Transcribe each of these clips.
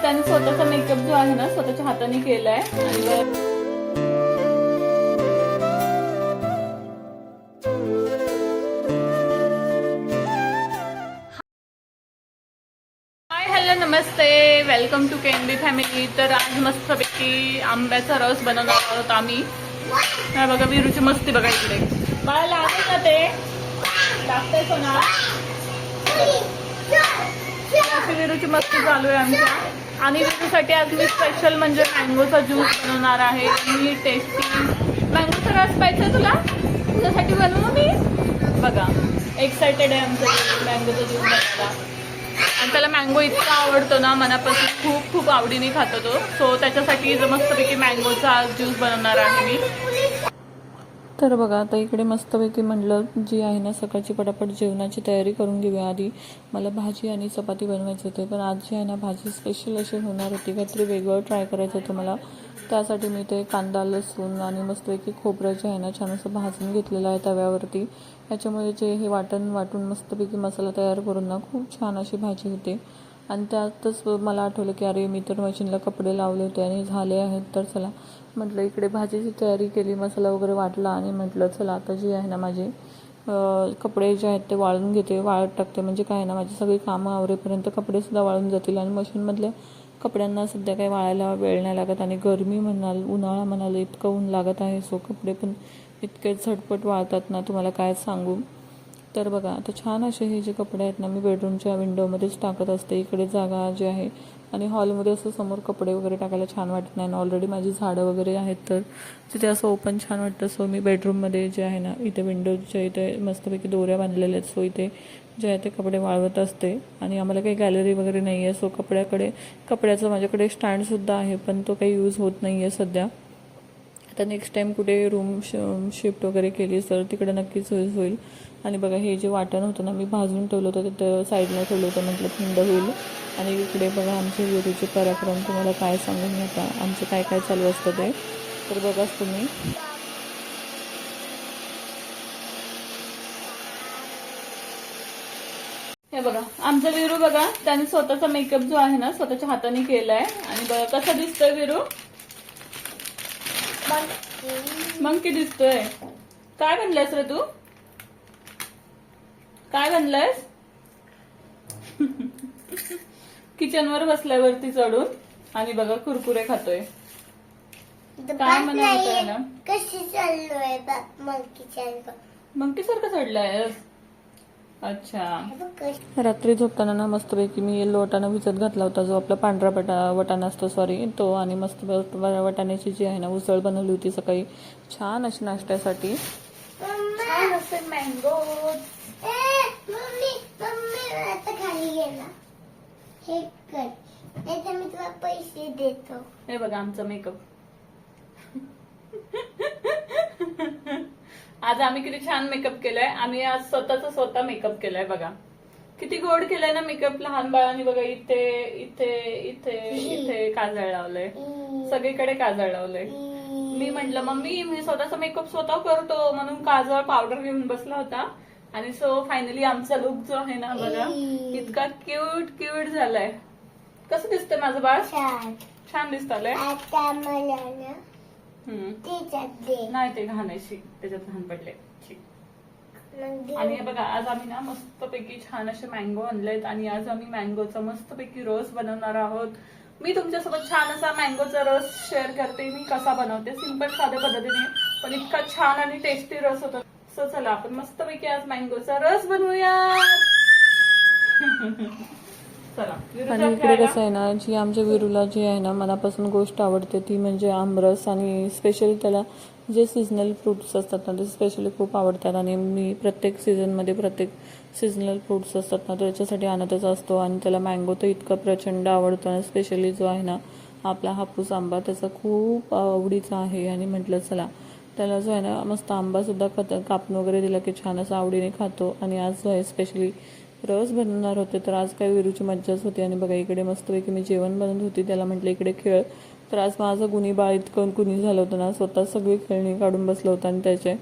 त्याने स्वतःचा मेकअप जो आहे ना स्वतःच्या हाताने केलाय. हाय हॅलो नमस्ते, वेलकम टू केएनबी फॅमिली. तर आज मस्तपैकी आंब्याचा रस बनवणार आहोत आम्ही. हा बघा विरूची मस्ती बघा इकडे. मला लागत ना ते लागतंय सोना. विरूची मस्ती चालू आहे आमच्या. आणि विरूसाठी आज मी स्पेशल म्हणजे मँगोचा ज्यूस बनवणार आहे. मी टेस्टी मँगोचा रस पाहिजे तुला, तुझ्यासाठी बनवू मी. बघा एक्सायटेड आहे आमचं मँगोचा ज्यूस बनवायला. आणि त्याला मँगो इतका आवडतो ना मनापासून, खूप खूप आवडीने खातो तो. सो त्याच्यासाठी मस्तपैकी मँगोचा ज्यूस बनवणार आहे मी. तर बघा आता इकडे मस्तपैकी म्हटलं जी आहे ना सकाळची पटापट जेवणाची तयारी करून घेऊया. आधी मला भाजी आणि चपाती बनवायची होते, पण आज जी आहे ना भाजी स्पेशल अशी होणार होती, काहीतरी वेगळं ट्राय करायचं होतं मला. त्यासाठी मी ते कांदा लसूण आणि मस्तपैकी खोबरं जे आहे ना छान असं भाजून घेतलेलं आहे तव्यावरती. त्याच्यामुळे जे हे वाटून मस्तपैकी मसाला तयार करून ना खूप छान अशी भाजी होते. आणि त्यातच मला आठवलं की अरे मी तर मशीनला कपडे लावले होते आणि झाले आहेत, तर चला म्हटलं इकडे भाजीची तयारी केली, मसाला वगैरे वाटला आणि म्हटलं चला आता जी आहे ना माझे कपडे जे आहेत ते वाळून घेते, वाळत टाकते. म्हणजे काय ना माझी सगळी कामं आवरेपर्यंत कपडेसुद्धा वाळून जातील. आणि मशीनमधल्या कपड्यांना सध्या काही वाळायला वेळ नाही लागत. आणि गरमी म्हणाल, उन्हाळा म्हणाल, इतकं ऊन लागत आहे. सो कपडे पण इतके झटपट वाळतात ना तुम्हाला काय सांगू. तर बघा आता छान असे हे जे कपडे आहेत ना मी बेडरूमच्या विंडोमध्येच टाकत असते. इकडे जागा जी आहे आणि हॉलमध्ये असं समोर कपडे वगैरे टाकायला छान वाटत नाही. ऑलरेडी माझी झाडं वगैरे आहेत तर तिथे असं ओपन छान वाटतं. सो मी बेडरूममध्ये जे आहे ना इथे विंडोच्या इथे मस्तपैकी दोऱ्या बांधलेल्या आहेत. सो इथे जे आहे ते कपडे वाळवत असते. आणि आम्हाला काही गॅलरी वगैरे नाही आहे. सो कपड्याचं माझ्याकडे स्टँडसुद्धा आहे, पण तो काही यूज होत नाही आहे सध्या. आता नेक्स्ट टाईम कुठे रूम शिफ्ट वगैरे केली तर तिकडे नक्कीच होईल. आणि बघा हे जे वाटण होतं ना मी भाजून ठेवलं होतं तिथं साईडला ठेवलं होतं, म्हटलं थंड होईल. आणि इकडे बघा आमचे विरूचे पराक्रम तुम्हाला काय सांगून आता आमचं काय काय चालू असतं ते तर बघाच तुम्ही. हे बघा आमचा विरू बघा त्याने स्वतःचा मेकअप जो आहे ना स्वतःच्या हाताने केलाय. आणि बघा कसा दिसतोय विरू. मंकी दिसतोय. काय बनलायस रे तू, काय बनलायस. किचनवर बसल्यावरती चढून आणि बघा कुरकुरे खातोय. काय म्हणायचं ना कशी चाललोय मंकी सारखं चढलाय. अच्छा. रात्री झोपताना ना मस्तपैकी मी येलो वाटाणा भिजत घातला होता, जो आपला पांढरा वाटाणा असतो सॉरी तो. आणि मस्त वाटाण्याची जी आहे ना उसळ बनवली होती सकाळी छान अशी नाश्त्यासाठी. मँगो आता खाली गेला हे कर, नाहीतर मी तुला पैसे देतो. हे बघा आमचा मेकअप. आज आम्ही किती छान मेकअप केलाय. आम्ही आज स्वतः मेकअप केलाय. बघा किती गोड केलाय ना मेकअप लहान बाळांनी. बघा इथे इथे इथे इथे काजळ लावलंय, सगळीकडे काजळ लावलंय. मी म्हंटल मम्मी मी स्वतःचा मेकअप स्वतः करतो म्हणून काजळ पावडर घेऊन बसला होता. आणि सो फायनली आमचा लुक जो आहे ना बघा इतका क्यूट क्यूट झालाय. कसं दिसतंय माझं बाळ. छान दिसतंय. नाही ते घाणायची त्याच्यात घाण पडले. आणि हे बघा आज आम्ही ना मस्तपैकी छान असे मँगो आणलेत आणि आज आम्ही मँगोचा मस्तपैकी रस बनवणार आहोत. मी तुमच्यासोबत छान असा मँगोचा रस शेअर करते. मी कसा बनवते सिंपल साध्या पद्धतीने, पण इतका छान आणि टेस्टी रस होता. सो चला आपण मस्तपैकी आज मँगोचा रस बनवूया. आणि इकडे कसं आहे ना जी आमच्या विरूला जी आहे ना मनापासून गोष्ट आवडते ती म्हणजे आमरस. आणि स्पेशली त्याला जे सीझनल फ्रुट्स असतात ना ते स्पेशली खूप आवडतात. आणि मी प्रत्येक सीझनमध्ये प्रत्येक सीझनल फ्रुट्स असतात ना त्याच्यासाठी आणतच असतो. आणि त्याला मँगो तर इतका प्रचंड आवडतो. आणि स्पेशली जो आहे ना आपला हापूस आंबा त्याचा खूप आवडीचा आहे. आणि म्हटलं चला त्याला जो आहे ना मस्त आंबासुद्धा कापून वगैरे दिला की छान असं आवडीने खातो. आणि आज जो आहे स्पेशली रस बनवणार होते तर आज काय विरूची मज्जाच होती. आणि बघा इकडे मस्तपैकी मी जेवण बनवत होती, त्याला म्हटलं इकडे खेळ. तर आज माझं गुन्ही बाळ इतकं कुणी झालं होतं ना स्वतः सगळी खेळणी काढून बसलं होतं. आणि त्याचे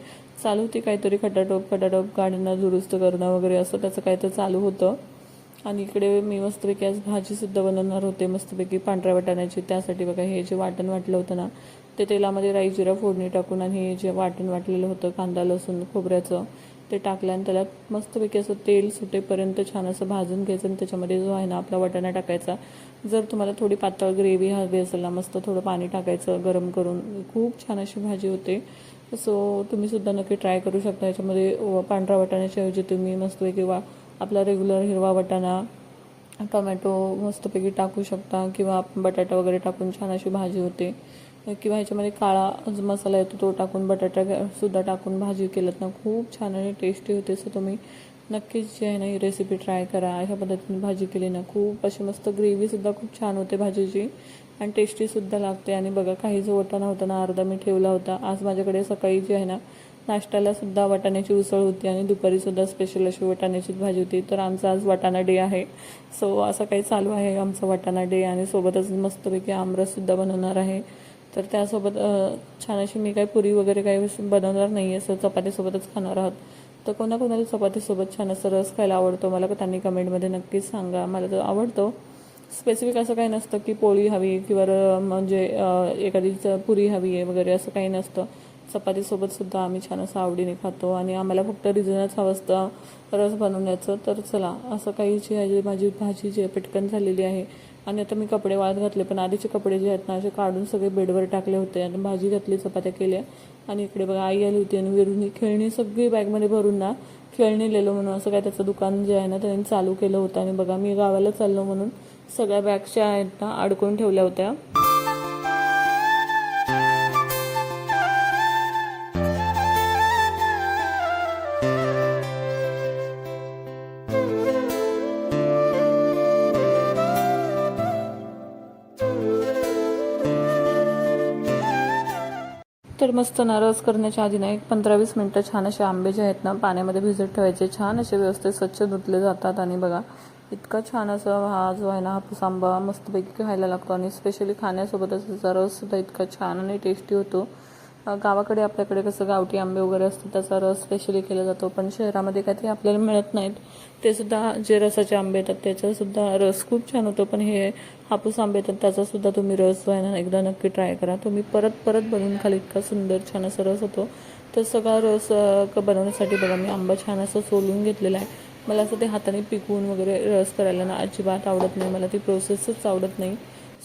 चालू होती काहीतरी खटाटोप गाड्यांना दुरुस्त करणं वगैरे असं त्याचं काय तर चालू होतं. आणि इकडे मी मस्तपैकी आज भाजीसुद्धा बनवणार होते, मस्तपैकी पांढऱ्या वाटाण्याची. त्यासाठी बघा हे जे वाटण वाटलं होतं ना, ते तेलामध्ये राई जिरा फोडणी टाकून आणि हे जे वाटण वाटलेलं होतं कांदा लसूण खोबऱ्याचं ते टाकलं आणि त्याला मस्तपैकी असं तेल सुटेपर्यंत छान असं भाजून घ्यायचं आणि त्याच्यामध्ये जो आहे ना आपला वाटाणा टाकायचा. जर तुम्हाला थोडी पातळ ग्रेव्ही हवी असेल ना, मस्त थोडं पाणी टाकायचं गरम करून, खूप छान अशी भाजी होते. सो तुम्ही सुद्धा नक्की ट्राय करू शकता. याच्यामध्ये पांढरा वाटाण्याच्या ऐवजी तुम्ही मस्तपैकी आपला रेग्युलर हिरवा वाटाणा टोमॅटो मस्तपैकी टाकू शकता किंवा बटाटा वगैरे टाकून छान अशी भाजी होते. किंवा ह्याच्यामध्ये काळा जो मसाला येतो तो टाकून बटाटा सुद्धा टाकून भाजी केलं ना खूप छान आणि टेस्टी होते. सो तुम्ही नक्कीच जे आहे ना ही रेसिपी ट्राय करा. अशा पद्धतीने भाजी केली ना खूप अशी मस्त ग्रेव्हीसुद्धा खूप छान होते भाजीची आणि टेस्टीसुद्धा लागते. आणि बघा काही जो वाटाणा होता ना अर्धा मी ठेवला होता. आज माझ्याकडे सकाळी जे आहे ना नाश्त्याला सुद्धा वाटाण्याची उसळ होती आणि दुपारीसुद्धा स्पेशल अशी वाटाण्याचीच भाजी होती. तर आमचा आज वाटाणा डे आहे. सो असं काही चालू आहे आमचा वाटाणा डे आणि सोबतच मस्तपैकी आमरससुद्धा बनवणार आहे. तर त्यासोबत छान अशी मी काही पुरी वगैरे काही बनवणार नाही आहे, असं चपातीसोबतच खाणार आहोत. तर कोणाकोणाला चपातीसोबत छान असं रस खायला आवडतो मला त्यांनी कमेंटमध्ये नक्कीच सांगा. मला तर आवडतो. स्पेसिफिक असं काही नसतं की पोळी हवी किंवा म्हणजे एखादी पुरी हवी आहे वगैरे असं काही नसतं. चपातीसोबत सुद्धा आम्ही छान असं आवडीने खातो आणि आम्हाला फक्त रिझनच हवं असतं रस बनवण्याचं. तर चला असं काही जी आहे माझी भाजी जी पटकन झालेली आहे आणि आता मी कपडे वाळत घातले, पण आधीचे कपडे जे आहेत ना असे काढून सगळे बेडवर टाकले होते आणि भाजी घातली चपात्या केल्या. आणि इकडे बघा आई आली होती आणि वेरूनी खेळणी सगळी बॅगमध्ये भरून ना खेळणी लिहिलं म्हणून असं काय त्याचं दुकान जे आहे ना त्यांनी चालू केलं होतं. आणि बघा मी गावाला चाललो म्हणून सगळ्या बॅग्सच्या आहेत ना अडकून ठेवल्या होत्या. तर मस्त ना रस करण्याच्या आधी ना एक 15-20 मिनटं छान असे आंबे जे आहेत ना पाण्यामध्ये भिजत ठेवायचे. छान असे व्यवस्थित स्वच्छ धुतले जातात आणि बघा इतका छान असं हा जो आहे ना हापूस आंबा मस्तपैकी खायला लागतो आणि स्पेशली खाण्यासोबतच त्याचा रससुद्धा इतका छान आणि टेस्टी होतो. गावाकडे आपल्याकडे कसं गावठी आंबे वगैरे असतात त्याचा रस स्पेशली केला जातो, पण शहरामध्ये काय ते आपल्याला मिळत नाहीत. ते सुद्धा जे रसाचे आंबे येतात त्याचासुद्धा रस खूप छान होतो, पण हे हापूस आंबे येतात त्याचासुद्धा तुम्ही रस जो आहे ना एकदा नक्की ट्राय करा. तुम्ही परत परत बनवून खाली इतका सुंदर छान असा रस होतो. तर सगळा रस बनवण्यासाठी बघा मी आंबा छान असं सोलून घेतलेला आहे. मला असं ते हाताने पिकवून वगैरे रस करायला ना अजिबात आवडत नाही, मला ती प्रोसेसच आवडत नाही.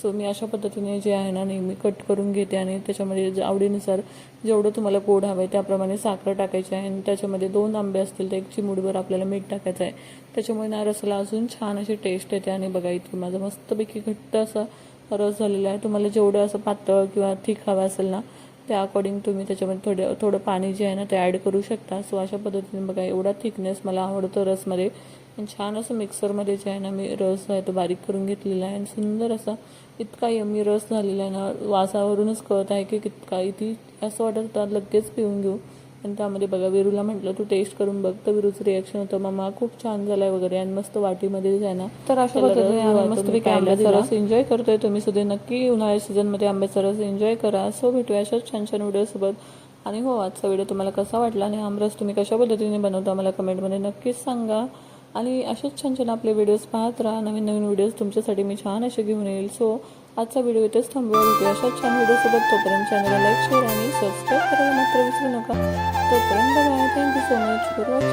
सो मी अशा पद्धतीने जे आहे ना नेहमी कट करून घेते आणि त्याच्यामध्ये आवडीनुसार जेवढं तुम्हाला गोड हवं आहे त्याप्रमाणे साखर टाकायची आहे आणि त्याच्यामध्ये 2 आंबे असतील तर 1 चिमूटभर आपल्याला मीठ टाकायचं आहे. त्याच्यामुळे ना रसाला अजून छान अशी टेस्ट येते. आणि बघा इथे माझं मस्तपैकी घट्ट असा रस झालेला आहे. तुम्हाला जेवढं असं पातळ किंवा थिक हवं असेल ना त्या अकॉर्डिंग तुम्ही त्याच्यामध्ये थोडं पाणी जे आहे ना ते ॲड करू शकता. सो अशा पद्धतीने बघा एवढा थिकनेस मला आवडतो रसमध्ये. आणि छान असं मिक्सरमध्ये जे आहे ना मी रस आहे तो बारीक करून घेतलेला आहे आणि सुंदर असा इतका यम्मी रस झालेला आहे ना, वासावरूनच कळत आहे की कितका इथे असं वाटत होतं लगेच पिऊन घेऊ. आणि त्यामध्ये बघा विरूला म्हटलं तू टेस्ट करून बघ, तर विरूचं रिॲक्शन होतं मम्मा खूप छान झालाय वगैरे आणि मस्त वाटीमध्ये जे आहे ना. तर अशा पद्धतीने आम्ही मस्तपैकी आंब्याचा रस एन्जॉय करतोय. तुम्ही सुद्धा नक्की उन्हाळ्या सीझनमध्ये आंब्याचा रस एन्जॉय करा. सो भेटूया अशाच छान छान व्हिडिओसोबत. आणि हो आजचा व्हिडिओ तुम्हाला कसा वाटला आणि आमरस तुम्ही कशा पद्धतीने बनवता मला कमेंटमध्ये नक्कीच सांगा. आणि असेच छान छान आपले व्हिडिओज पाहत राहा. नवीन नवीन व्हिडिओज तुमच्यासाठी मी छान असे घेऊन येईल. सो आजचा व्हिडिओ इथेच थांबूया. भेटूया अशाच छान व्हिडिओसोबत. तोपर्यंत चॅनलला लाईक शेअर आणि सबस्क्राईब करायला मात्र विसरू नका. तोपर्यंत bye. Thank you so much for watching.